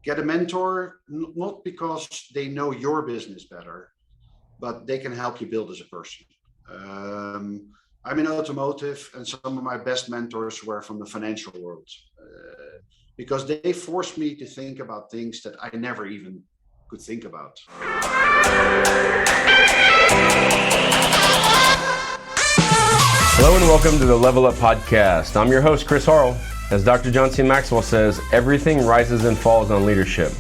Get a mentor, not because they know your business better, but they can help you build as a person. I'm in automotive, and some of my best mentors were from the financial world because they forced me to think about things that I never even could think about. Hello and welcome to the Level Up Podcast. I'm your host, Chris Harrell. As Dr. John C. Maxwell says, everything rises and falls on leadership.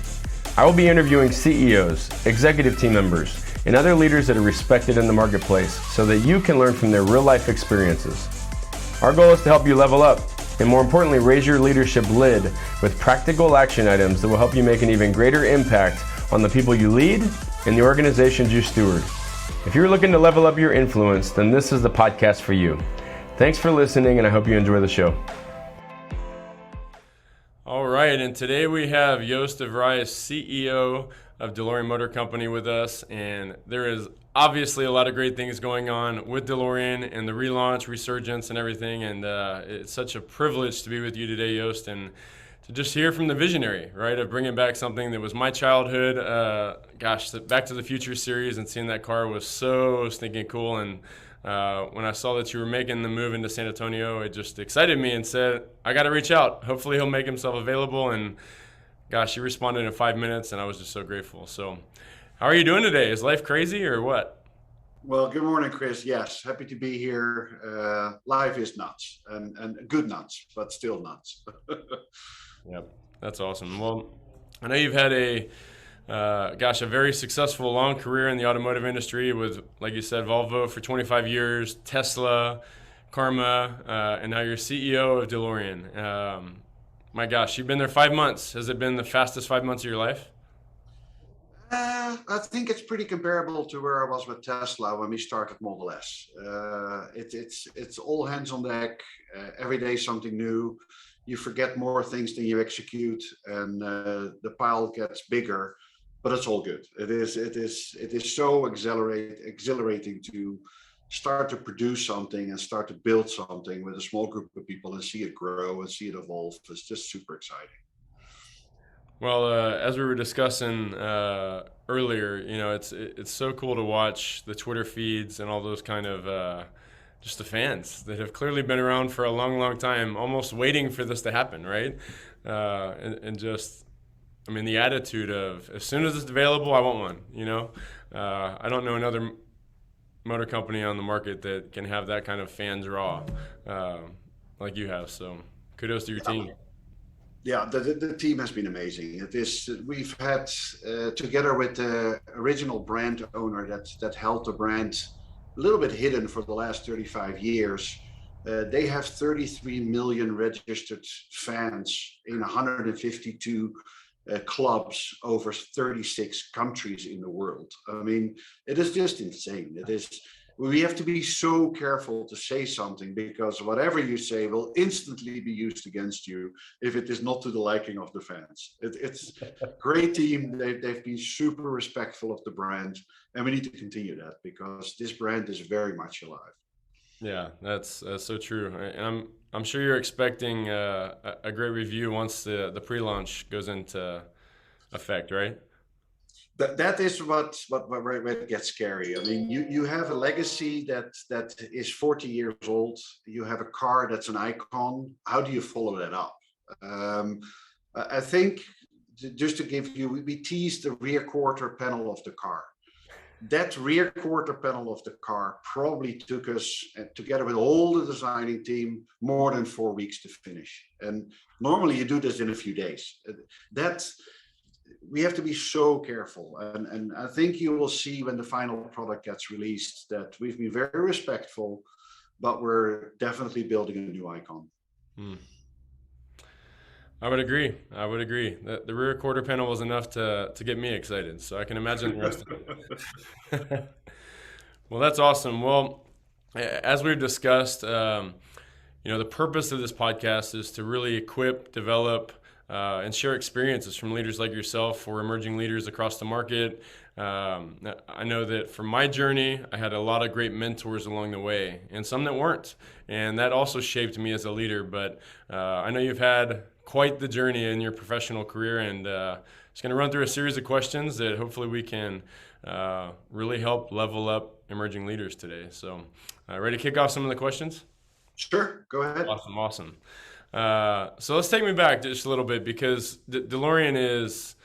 I will be interviewing CEOs, executive team members, and other leaders that are respected in the marketplace so that you can learn from their real-life experiences. Our goal is to help you level up and, more importantly, raise your leadership lid with practical action items that will help you make an even greater impact on the people you lead and the organizations you steward. If you're looking to level up your influence, then this is the podcast for you. Thanks for listening, and I hope you enjoy the show. All right, and today we have Joost de Vries, CEO of DeLorean Motor Company with us, and there is obviously a lot of great things going on with DeLorean and the relaunch, resurgence, and everything, and it's such a privilege to be with you today, Joost, and to just hear from the visionary, right, of bringing back something that was my childhood. The Back to the Future series, and seeing that car was so stinking cool, and when I saw that you were making the move into San Antonio, it just excited me and said, I got to reach out. Hopefully he'll make himself available. And gosh, you responded in 5 minutes, and I was just so grateful. So how are you doing today? Is life crazy or what? Well, good morning, Chris. Yes, happy to be here. Life is nuts, and good nuts, but still nuts. Yep, that's awesome. Well, I know you've had a very successful long career in the automotive industry with, like you said, Volvo for 25 years, Tesla, Karma, and now you're CEO of DeLorean. My gosh, you've been there 5 months. Has it been the fastest 5 months of your life? I think it's pretty comparable to where I was with Tesla when we started Model S. It's all hands on deck. Every day something new. You forget more things than you execute, and the pile gets bigger. But it's all good. It is so exhilarating to start to produce something and start to build something with a small group of people and see it grow and see it evolve. It's just super exciting. Well, as we were discussing earlier, you know, it's so cool to watch the Twitter feeds and all those kind of just the fans that have clearly been around for a long, long time, almost waiting for this to happen, right? And just, I mean, the attitude of, as soon as it's available, I want one, you know? I don't know another motor company on the market that can have that kind of fan draw like you have. So kudos to your team. Yeah, the team has been amazing. We've had, together with the original brand owner that held the brand a little bit hidden for the last 35 years, they have 33 million registered fans in 152 clubs over 36 countries in the world. I mean, it is just insane. We have to be so careful to say something, because whatever you say will instantly be used against you if it is not to the liking of the fans. It's a great team. They've been super respectful of the brand, and we need to continue that because this brand is very much alive. Yeah, that's so true. And I'm sure you're expecting a great review once the pre-launch goes into effect, right? That is what where it gets scary. I mean, you have a legacy that is 40 years old. You have a car that's an icon. How do you follow that up? I think, just to give you, we teased the rear quarter panel of the car. That rear quarter panel of the car probably took us, together with all the designing team, more than 4 weeks to finish. And normally you do this in a few days. We have to be so careful. And I think you will see when the final product gets released that we've been very respectful, but we're definitely building a new icon. I would agree. The rear quarter panel was enough to get me excited, so I can imagine the rest of it. Well, that's awesome. Well, as we've discussed, the purpose of this podcast is to really equip, develop, and share experiences from leaders like yourself for emerging leaders across the market. I know that for my journey, I had a lot of great mentors along the way, and some that weren't. And that also shaped me as a leader. But I know you've had quite the journey in your professional career, and just going to run through a series of questions that hopefully we can really help level up emerging leaders today. So, ready to kick off some of the questions? Sure, go ahead. Awesome. So let's take me back just a little bit, because DeLorean is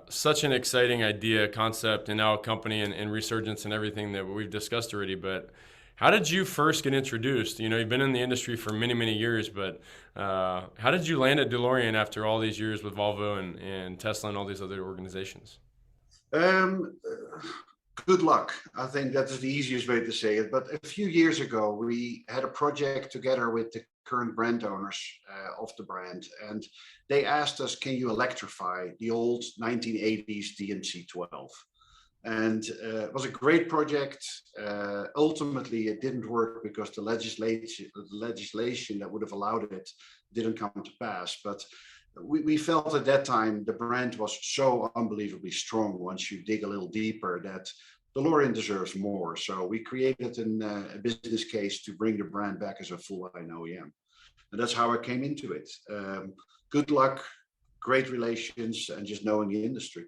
such an exciting idea, concept, and now a company and resurgence and everything that we've discussed already. But how did you first get introduced? You know, you've been in the industry for many, many years, but how did you land at DeLorean after all these years with Volvo and Tesla and all these other organizations? Um, Good luck. I think that's the easiest way to say it. But a few years ago, we had a project together with the current brand owners of the brand, and they asked us, "Can you electrify the old 1980s DMC 12?" And it was a great project. Ultimately, it didn't work because the legislation that would have allowed it didn't come to pass. But we felt at that time the brand was so unbelievably strong once you dig a little deeper that DeLorean deserves more. So we created a business case to bring the brand back as a full line OEM. And that's how I came into it. Good luck, great relations, and just knowing the industry.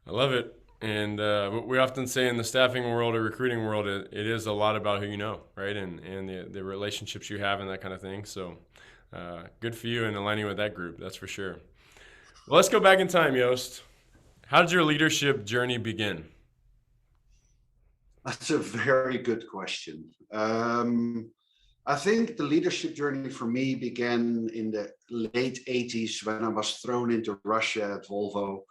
I love it. And we often say in the staffing world or recruiting world, it is a lot about who you know, right? And the relationships you have and that kind of thing. So good for you in aligning with that group, that's for sure. Well, let's go back in time, Joost. How did your leadership journey begin? That's a very good question. I think the leadership journey for me began in the late 80s when I was thrown into Russia at Volvo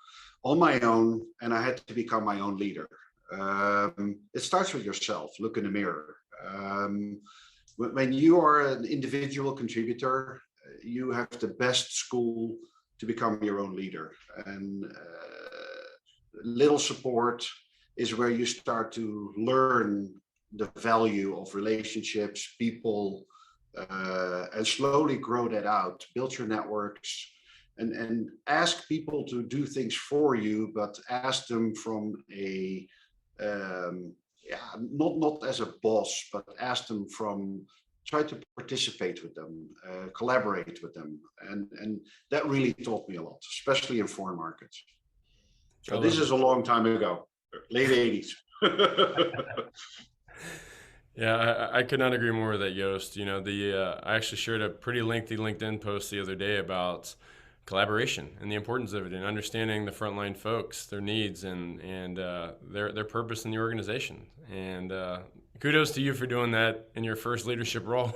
on my own, and I had to become my own leader. It starts with yourself. Look in the mirror. When you are an individual contributor, you have the best school to become your own leader. And little support is where you start to learn the value of relationships, people, and slowly grow that out. Build your networks. And ask people to do things for you, but ask them from not as a boss, but ask them from, try to participate with them, collaborate with them. And that really taught me a lot, especially in foreign markets. So this is a long time ago, late 80s. Yeah, I could not agree more with that, Joost. You know, I actually shared a pretty lengthy LinkedIn post the other day about collaboration and the importance of it, and understanding the frontline folks, their needs, and their purpose in the organization. And kudos to you for doing that in your first leadership role,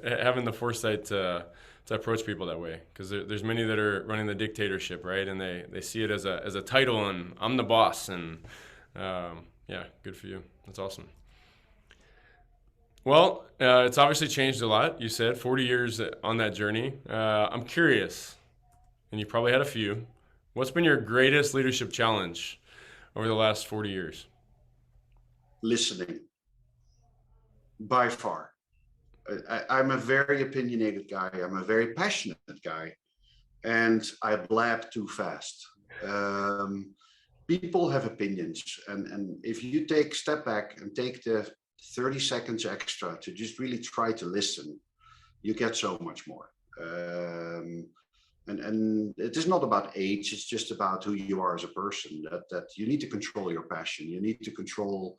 having the foresight to approach people that way. Because there's many that are running the dictatorship, right? And they see it as a title, and I'm the boss. And yeah, good for you. That's awesome. Well, it's obviously changed a lot. You said 40 years on that journey. I'm curious, and you probably had a few. What's been your greatest leadership challenge over the last 40 years? Listening, by far. I'm a very opinionated guy. I'm a very passionate guy, and I blab too fast. People have opinions, and if you step back and take the 30 seconds extra to just really try to listen, you get so much more. And it is not about age, it's just about who you are as a person, that you need to control your passion. You need to control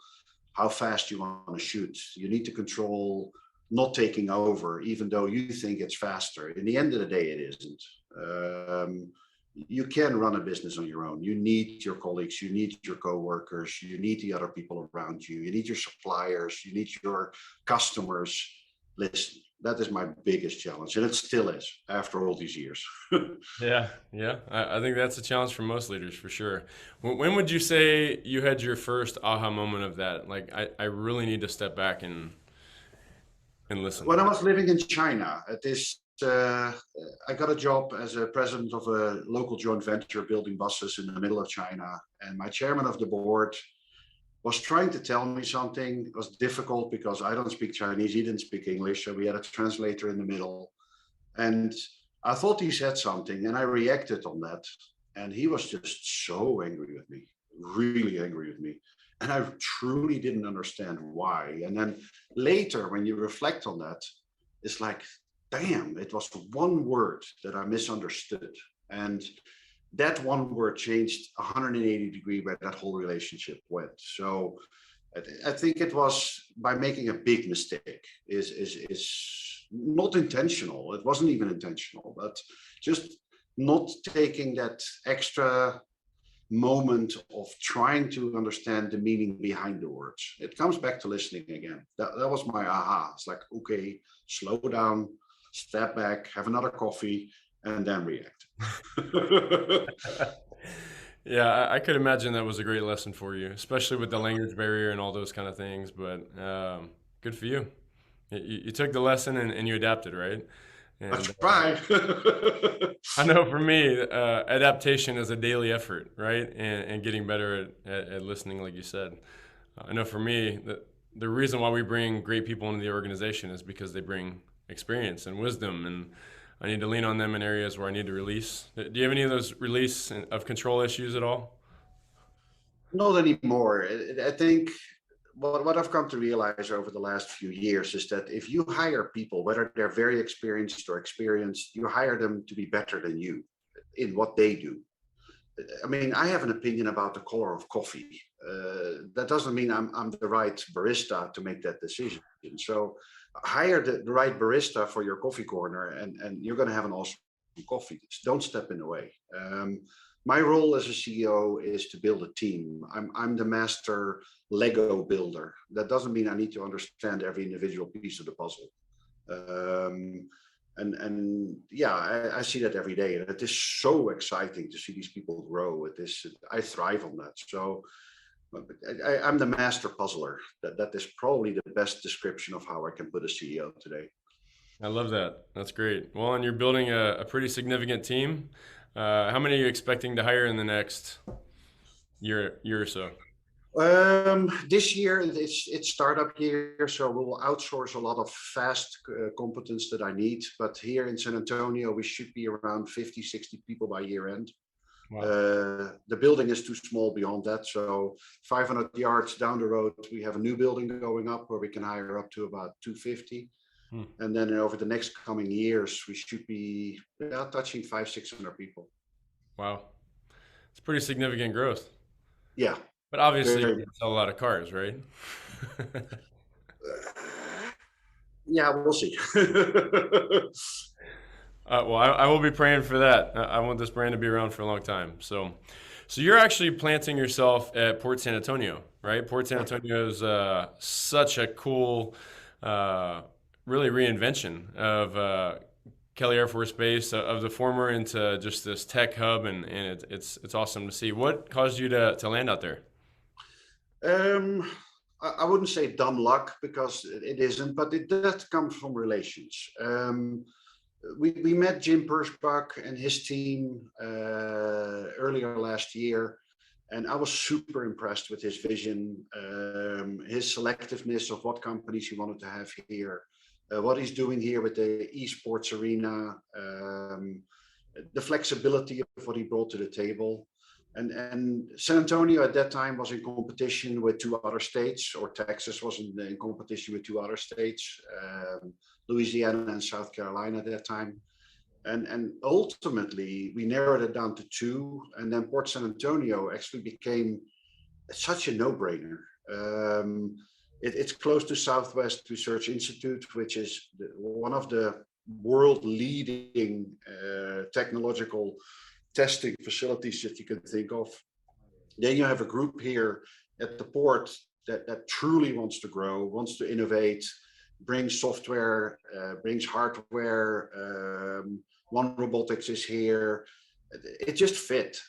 how fast you want to shoot. You need to control not taking over, even though you think it's faster. In the end of the day, it isn't. You can run a business on your own. You need your colleagues, you need your coworkers, you need the other people around you, you need your suppliers, you need your customers. Listen, that is my biggest challenge, and it still is after all these years. Yeah. I think that's a challenge for most leaders, for sure. When would you say you had your first aha moment of that? Like, I really need to step back and listen. When I was living in China, I got a job as a president of a local joint venture building buses in the middle of China, and my chairman of the board was trying to tell me something. It was difficult because I don't speak Chinese, he didn't speak English, so we had a translator in the middle. And I thought he said something, and I reacted on that. And he was just so angry with me, really angry with me. And I truly didn't understand why. And then later, when you reflect on that, it's like, damn, it was one word that I misunderstood. And that one word changed 180-degree where that whole relationship went. So I think it was by making a big mistake is not intentional. It wasn't even intentional, but just not taking that extra moment of trying to understand the meaning behind the words. It comes back to listening again. That was my aha. It's like, okay, slow down, step back, have another coffee, and then react. Yeah, I could imagine that was a great lesson for you, especially with the language barrier and all those kind of things. But good for you. You took the lesson and you adapted, right? I And tried. I know for me, adaptation is a daily effort, right? And getting better at listening, like you said. I know for me, the reason why we bring great people into the organization is because they bring experience and wisdom, and I need to lean on them in areas where I need to release. Do you have any of those release of control issues at all? Not anymore. I think what I've come to realize over the last few years is that if you hire people, whether they're very experienced or experienced, you hire them to be better than you in what they do. I mean, I have an opinion about the color of coffee. That doesn't mean I'm the right barista to make that decision. So hire the right barista for your coffee corner, and you're going to have an awesome coffee. Don't step in the way. My role as a CEO is to build a team. I'm the master Lego builder. That doesn't mean I need to understand every individual piece of the puzzle. Um, and yeah, I see that every day, and it is so exciting to see these people grow. I thrive on that. So I'm the master puzzler. That is probably the best description of how I can put a CEO today. I love that. That's great. Well, and you're building a pretty significant team. How many are you expecting to hire in the next year or so? This year it's startup year, so we will outsource a lot of fast competence that I need. But here in San Antonio, we should be around 50, 60 people by year end. Wow. The building is too small beyond that. So 500 yards down the road, we have a new building going up where we can hire up to about 250. Hmm. And then over the next coming years, we should be touching 500, 600 people. Wow. It's pretty significant growth. Yeah, But obviously, very. you sell a lot of cars, right? Yeah, we'll see. Well, I will be praying for that. I want this brand to be around for a long time. So you're actually planting yourself at Port San Antonio, right? Port San Antonio is such a cool, really reinvention of Kelly Air Force Base, of the former into just this tech hub, and it's awesome to see. What caused you to land out there? Um, I wouldn't say dumb luck because it isn't, but it does come from relations. We met Jim Perschbach and his team earlier last year, and I was super impressed with his vision, his selectiveness of what companies he wanted to have here, what he's doing here with the esports arena, the flexibility of what he brought to the table. And San Antonio at that time was in competition with two other states, or Texas was in competition with two other states, Louisiana and South Carolina at that time. And ultimately, we narrowed it down to two. And then Port San Antonio actually became such a no-brainer. It's close to Southwest Research Institute, which is one of the world-leading technological testing facilities that you can think of. Then you have a group here at the port that truly wants to grow, wants to innovate, brings software, brings hardware. One Robotics is here. It just fit.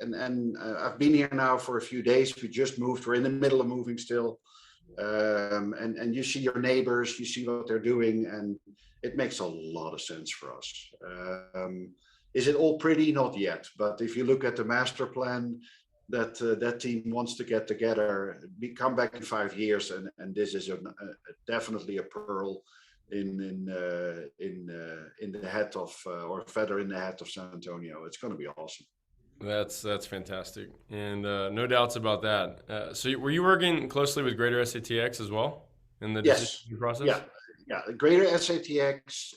And I've been here now for a few days. We just moved. We're in the middle of moving still. And you see your neighbors, you see what they're doing, and it makes a lot of sense for us. Is it all pretty? Not yet. But if you look at the master plan that team wants to get together, we come back in 5 years, and this is definitely a pearl in the head of or feather in the hat of San Antonio. It's going to be awesome. That's fantastic, and no doubts about that. So were you working closely with Greater SATX as well in the Yes. decision process? Yeah. Yeah, greater SATX,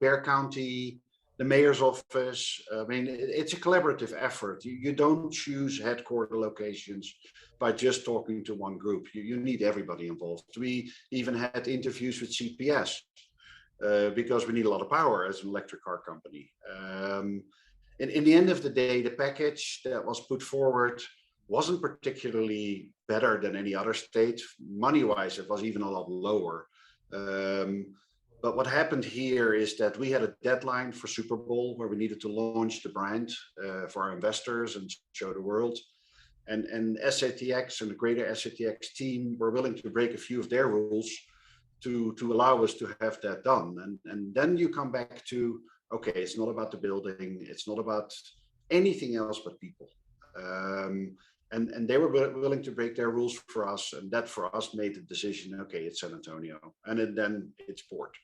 Bear County, the mayor's office. I mean, it's a collaborative effort. You don't choose headquarter locations by just talking to one group. You need everybody involved. We even had interviews with CPS because we need a lot of power as an electric car company. In the end of the day, the package that was put forward wasn't particularly better than any other state. Money-wise, it was even a lot lower. But what happened here is that we had a deadline for Super Bowl where we needed to launch the brand for our investors and show the world. And SATX and the greater SATX team were willing to break a few of their rules to allow us to have that done. And then you come back to, okay, it's not about the building, it's not about anything else but people. And they were willing to break their rules for us, and that for us made the decision, okay, it's San Antonio, and then it's Port.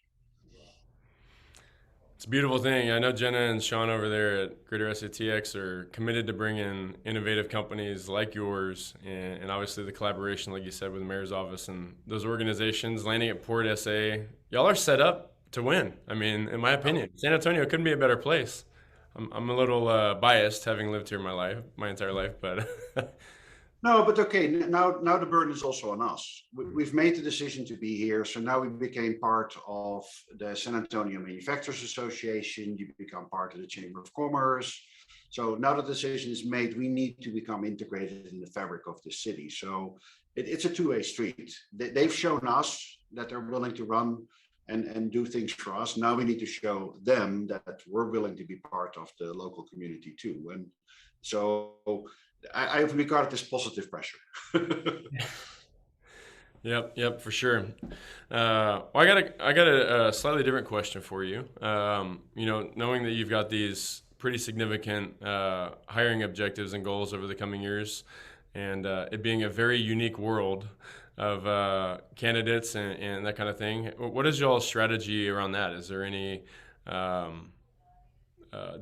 It's a beautiful thing. I know Jenna and Sean over there at Greater SATX are committed to bring in innovative companies like yours, and obviously the collaboration, like you said, with the mayor's office and those organizations. Landing at Port SA, y'all are set up to win. I mean, in my opinion, San Antonio couldn't be a better place. I'm a little biased, having lived here my entire life, but No, but okay, now the burden is also on us. We've made the decision to be here, so now we became part of the San Antonio Manufacturers Association. You become part of the Chamber of Commerce. So now the decision is made, we need to become integrated in the fabric of the city. So it's a two-way street. They've shown us that they're willing to run and do things for us. Now we need to show them that we're willing to be part of the local community too. And so I regard it as positive pressure. Yep, for sure. Well, I got a slightly different question for you. Knowing that you've got these pretty significant hiring objectives and goals over the coming years, and it being a very unique world of candidates and that kind of thing, what is y'all's strategy around that? Is there any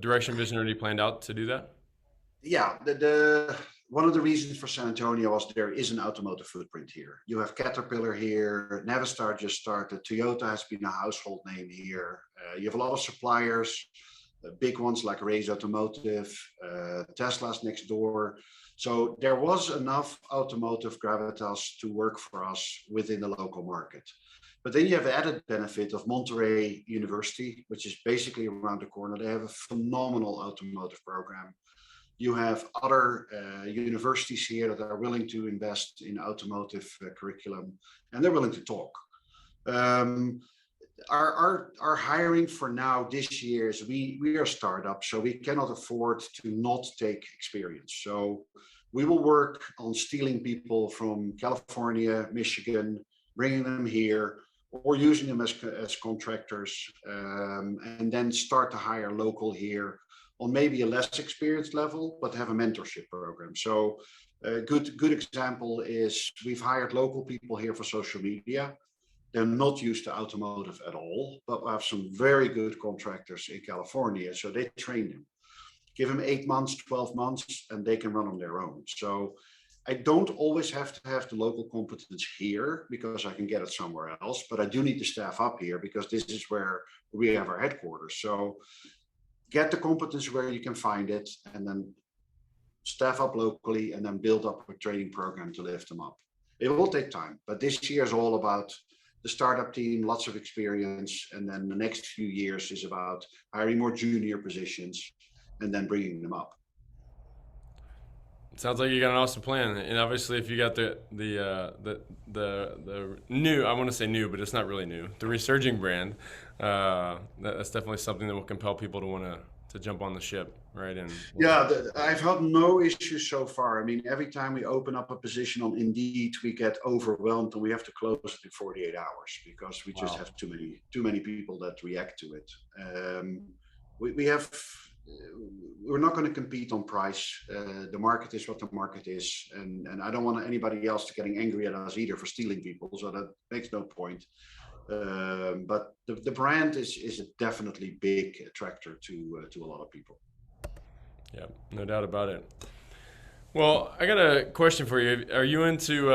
direction, vision already planned out to do that? Yeah, the one of the reasons for San Antonio was there is an automotive footprint here. You have Caterpillar here, Navistar just started, Toyota has been a household name here. You have a lot of suppliers, big ones like Ray's Automotive, Tesla's next door. So there was enough automotive gravitas to work for us within the local market. But then you have the added benefit of Monterey University, which is basically around the corner. They have a phenomenal automotive program. You have other universities here that are willing to invest in automotive curriculum, and they're willing to talk. Our hiring for now this year is we are a startup, so we cannot afford to not take experience. So we will work on stealing people from California, Michigan, bringing them here, or using them as contractors, and then start to hire local here on maybe a less experienced level, but have a mentorship program. So a good example is we've hired local people here for social media. They're not used to automotive at all, but we have some very good contractors in California. So they train them, give them 8 months, 12 months, and they can run on their own. So I don't always have to have the local competence here because I can get it somewhere else, but I do need to staff up here because this is where we have our headquarters. So get the competence where you can find it, and then staff up locally, and then build up a training program to lift them up. It will take time, but this year is all about the startup team, lots of experience, and then the next few years is about hiring more junior positions and then bringing them up. It sounds like you got an awesome plan, and obviously, if you got the new, I want to say new, but it's not really new, the resurging brand, that's definitely something that will compel people to want to jump on the ship, right? And yeah, I've had no issues so far. I mean, every time we open up a position on Indeed, we get overwhelmed, and we have to close it in 48 hours because we just have too many people that react to it. We're not going to compete on price. The market is what the market is, and I don't want anybody else to getting angry at us either for stealing people. So that makes no point. But the brand is a definitely big attractor to a lot of people. Yeah, no doubt about it. Well, I got a question for you. Are you into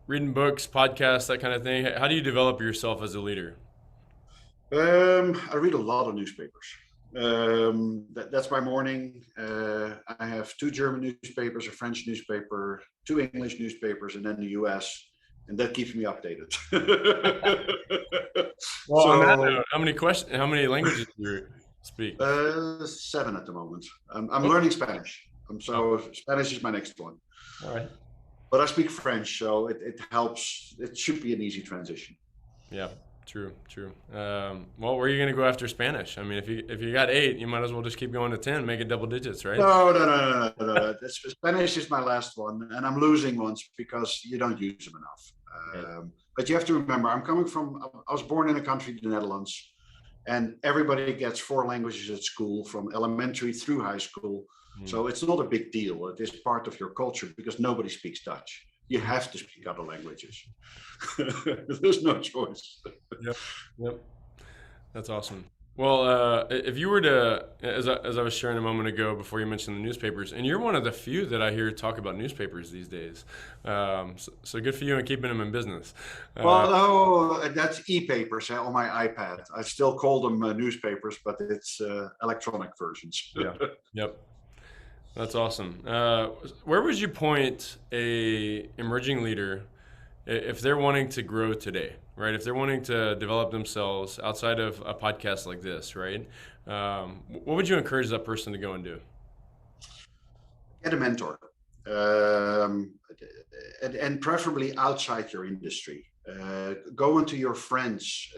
reading books, podcasts, that kind of thing? How do you develop yourself as a leader? I read a lot of newspapers. That's my morning. I have two German newspapers, a French newspaper, two English newspapers, and then the US, and that keeps me updated. Well, on that So note, how many languages do you speak? seven at the moment. I'm Oh, learning Spanish. oh, So Spanish is my next one. all right. But I speak French, so it helps. It should be an easy transition. Yeah, true, true. Well, where are you going to go after Spanish? I mean, if you got 8, you might as well just keep going to 10, make it double digits, right? No. Spanish is my last one, and I'm losing ones because you don't use them enough. Right. But you have to remember, I was born in a country, the Netherlands, and everybody gets 4 languages at school from elementary through high school. Mm. So it's not a big deal. It is part of your culture because nobody speaks Dutch. You have to speak other languages. There's no choice. Yep. Yep. That's awesome. Well, if you were to, as I was sharing a moment ago before you mentioned the newspapers, and you're one of the few that I hear talk about newspapers these days. So good for you and keeping them in business. Well, no, that's e-papers on my iPad. I still call them newspapers, but it's electronic versions. Yeah. Yep. That's awesome. Where would you point a emerging leader if they're wanting to grow today, right? If they're wanting to develop themselves outside of a podcast like this, right? What would you encourage that person to go and do? Get a mentor, um, and preferably outside your industry. Go into your friends,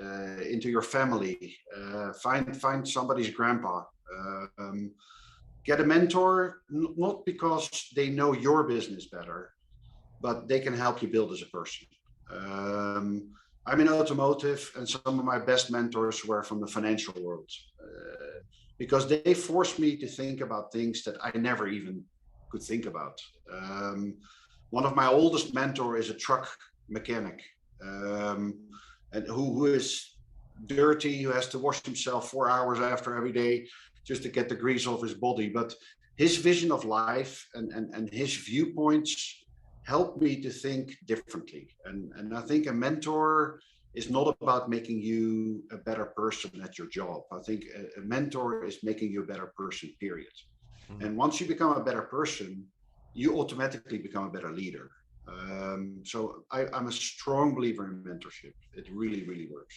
into your family. Find somebody's grandpa. Get a mentor, not because they know your business better, but they can help you build as a person. I'm in automotive, and some of my best mentors were from the financial world because they forced me to think about things that I never even could think about. One of my oldest mentors is a truck mechanic, and who is dirty, who has to wash himself 4 hours after every day just to get the grease off his body. But his vision of life and his viewpoints helped me to think differently. And I think a mentor is not about making you a better person at your job. I think a mentor is making you a better person, period. Mm. And once you become a better person, you automatically become a better leader. So I'm a strong believer in mentorship. It really, really works.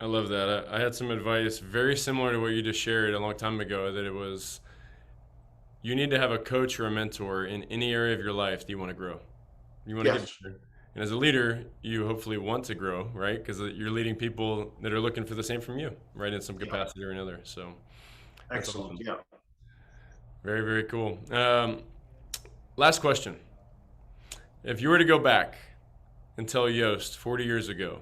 I love that. I had some advice very similar to what you just shared a long time ago that it was you need to have a coach or a mentor in any area of your life that you want to grow. You want to get Yes, better. And as a leader, you hopefully want to grow, right? Because you're leading people that are looking for the same from you, right, in some yeah, capacity or another. So that's excellent. awesome. Yeah. Very, very cool. Last question. If you were to go back and tell Joost 40 years ago,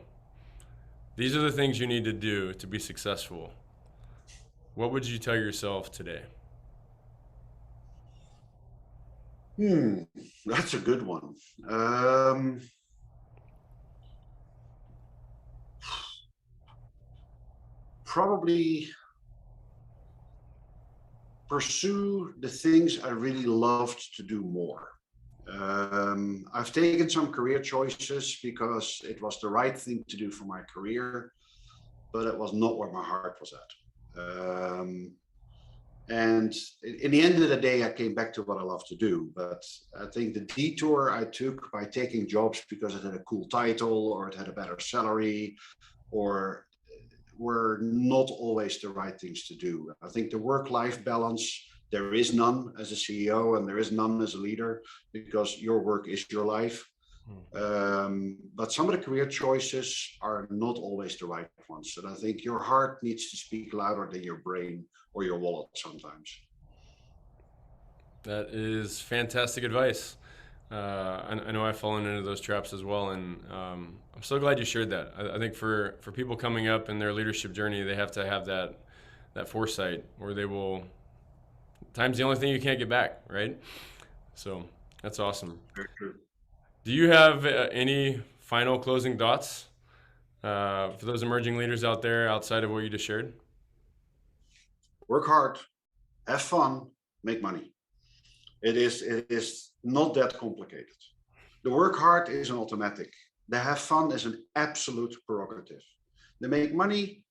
these are the things you need to do to be successful, what would you tell yourself today? That's a good one. Probably pursue the things I really loved to do more. I've taken some career choices because it was the right thing to do for my career, but it was not where my heart was at. And in the end of the day, I came back to what I love to do. But I think the detour I took by taking jobs because it had a cool title or it had a better salary or were not always the right things to do. I think the work-life balance, there is none as a CEO and there is none as a leader because your work is your life. But some of the career choices are not always the right ones. And I think your heart needs to speak louder than your brain or your wallet sometimes. That is fantastic advice. I know I've fallen into those traps as well, and I'm so glad you shared that. I think for people coming up in their leadership journey, they have to have that foresight, or they will. Time's the only thing you can't get back, right? So that's awesome. Very true. Do you have any final closing thoughts for those emerging leaders out there outside of what you just shared? Work hard, have fun, make money. It is not that complicated. The work hard is an automatic. The have fun is an absolute prerogative. The make money,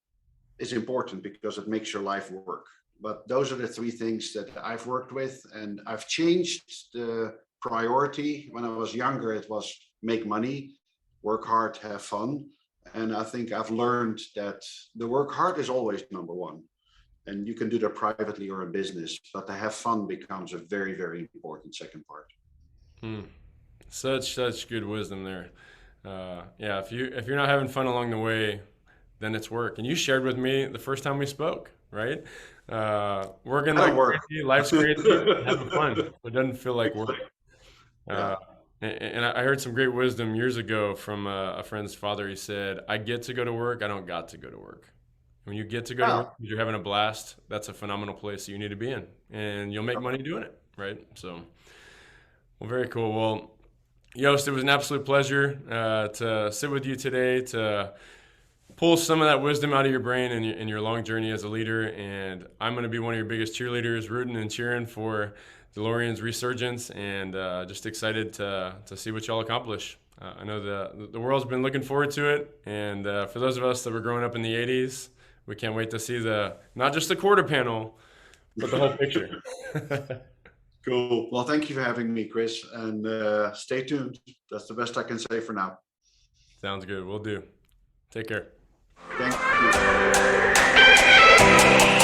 is important because it makes your life work. But those are the three things that I've worked with, and I've changed the priority. When I was younger, it was make money, work hard, have fun. And I think I've learned that the work hard is always number one. And you can do that privately or in business, but to have fun becomes a very, very important second part. Such good wisdom there. Yeah, if you're not having fun along the way, then it's work. And you shared with me the first time we spoke, right? Working like crazy, life's crazy, having fun. It doesn't feel like work. Yeah. And I heard some great wisdom years ago from a friend's father. He said, "I get to go to work. I don't got to go to work." When you get to go to work, you're having a blast. That's a phenomenal place that you need to be in, and you'll make money doing it, right? So, well, very cool. Well, Joost, it was an absolute pleasure to sit with you today, to pull some of that wisdom out of your brain and your long journey as a leader. And I'm going to be one of your biggest cheerleaders, rooting and cheering for DeLorean's resurgence, and just excited to see what y'all accomplish. I know the world's been looking forward to it, and for those of us that were growing up in the 80s, we can't wait to see not just the quarter panel, but the whole picture. Cool. Well, thank you for having me, Chris, and stay tuned. That's the best I can say for now. Sounds good. We'll do. Take care. Thank you.